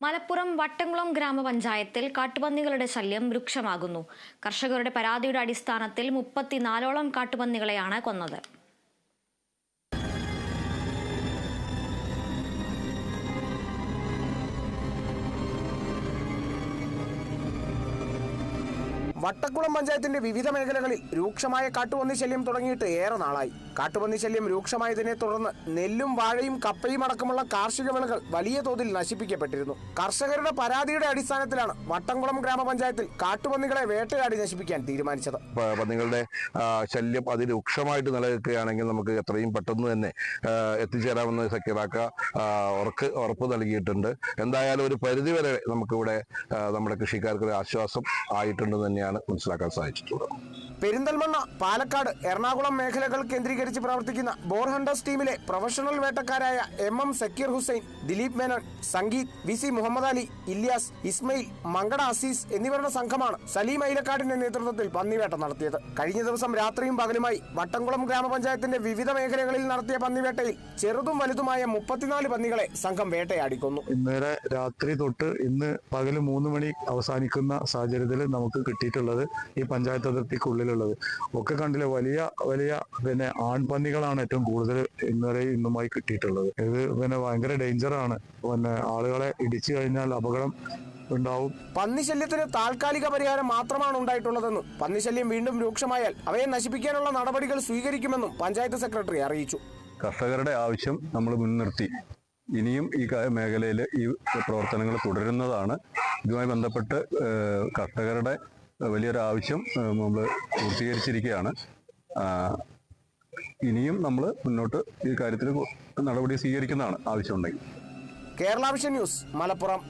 മലപ്പുറം വട്ടംകുളം ഗ്രാമപഞ്ചായത്തിൽ കാട്ടുപന്നികളുടെ ശല്യം രൂക്ഷമാകുന്നു. കർഷകരുടെ പരാതിയുടെ അടിസ്ഥാനത്തിൽ 34ഓളം കാട്ടുപന്നികളെയാണ് കൊന്നത്. വട്ടക്കുളം പഞ്ചായത്തിന്റെ വിവിധ മേഖലകളിൽ രൂക്ഷമായ കാട്ടുപന്നി ശല്യം തുടങ്ങിയിട്ട് ഏറെ നാളായി. കാട്ടുപന്നി ശല്യം രൂക്ഷമായതിനെ തുടർന്ന് നെല്ലും വാഴയും കപ്പയും അടക്കമുള്ള കാർഷിക വിളകൾ വലിയ തോതിൽ നശിപ്പിക്കപ്പെട്ടിരുന്നു. കർഷകരുടെ പരാതിയുടെ അടിസ്ഥാനത്തിലാണ് വട്ടംകുളം ഗ്രാമപഞ്ചായത്തിൽ കാട്ടുപന്നികളെ വേട്ടയാടി നശിപ്പിക്കാൻ തീരുമാനിച്ചത്. പന്നികളുടെ ശല്യം അതിരൂക്ഷമായിട്ട് നിലനിൽക്കുകയാണെങ്കിൽ നമുക്ക് എത്രയും പെട്ടെന്ന് തന്നെ എത്തിച്ചേരാമെന്ന് സക്കീറാക്ക ഉറപ്പ് നൽകിയിട്ടുണ്ട്. എന്തായാലും ഒരു പരിധിവരെ നമുക്കിവിടെ നമ്മുടെ കൃഷിക്കാർക്ക് ഒരു ആശ്വാസം ആയിട്ടുണ്ടെന്ന് തന്നെയാണ് മനസ്സിലാക്കാൻ സാധിച്ചിട്ടുള്ളത്. പെരിന്തൽമണ്ണ, പാലക്കാട്, എറണാകുളം മേഖലകൾ കേന്ദ്രീകരിച്ച് പ്രവർത്തിക്കുന്ന ബോർ ഹണ്ടേഴ്സ് ടീമിലെ പ്രൊഫഷണൽ വേട്ടക്കാരായ MM സക്കീർ ഹുസൈൻ, ദിലീപ് മേനോൻ, സംഗീത്, VC മുഹമ്മദ് അലി, ഇല്യാസ്, ഇസ്മയിൽ, മങ്കട അസീസ് എന്നിവരുടെ സംഘമാണ് സലീം ഐലക്കാടിന്റെ നേതൃത്വത്തിൽ പന്നിവേട്ട നടത്തിയത്. കഴിഞ്ഞ ദിവസം രാത്രിയും പകലുമായി വട്ടംകുളം ഗ്രാമപഞ്ചായത്തിന്റെ വിവിധ മേഖലകളിൽ നടത്തിയ പന്നിവേട്ടയിൽ ചെറുതും വലുതുമായ 34 പന്നികളെ സംഘം വേട്ടയാടിക്കൊന്നു. ഇന്നലെ രാത്രി തൊട്ട് ഇന്ന് പകല് 3 മണി അവസാനിക്കുന്ന സാഹചര്യത്തിൽ നമുക്ക് കിട്ടിയിട്ടുള്ളത് ഈ പഞ്ചായത്ത് അതിർത്തിക്കുള്ളിൽ ഒക്കെ കണ്ടില്ലേ, വലിയ വലിയ ആൺപന്നികളാണ് ഏറ്റവും കൂടുതൽ ഇന്നുമായി കിട്ടിയിട്ടുള്ളത്. ഇത് ഭയങ്കര ഡേഞ്ചറാണ്. ആളുകളെ ഇടിച്ചു കഴിഞ്ഞാൽ അപകടം ഉണ്ടാവും. പന്നിശല്യത്തിന് താൽക്കാലിക പരിഹാരം മാത്രമാണ് ഉണ്ടായിട്ടുള്ളതെന്നും പന്നിശല്യം വീണ്ടും രൂക്ഷമായാൽ അവയെ നശിപ്പിക്കാനുള്ള നടപടികൾ സ്വീകരിക്കുമെന്നും പഞ്ചായത്ത് സെക്രട്ടറി അറിയിച്ചു. കർഷകരുടെ ആവശ്യം നമ്മൾ മുൻനിർത്തി ഇനിയും ഈ മേഖലയിൽ ഈ പ്രവർത്തനങ്ങൾ തുടരുന്നതാണ്. ഇതുമായി ബന്ധപ്പെട്ട് കർഷകരുടെ വലിയൊരു ആവശ്യം നമ്മൾ പൂർത്തീകരിച്ചിരിക്കുകയാണ്. ഇനിയും നമ്മൾ മുന്നോട്ട് ഈ കാര്യത്തിൽ നടപടി സ്വീകരിക്കുന്നതാണ് ആവശ്യമുണ്ടെങ്കിൽ. Kerala vision news, Malappuram.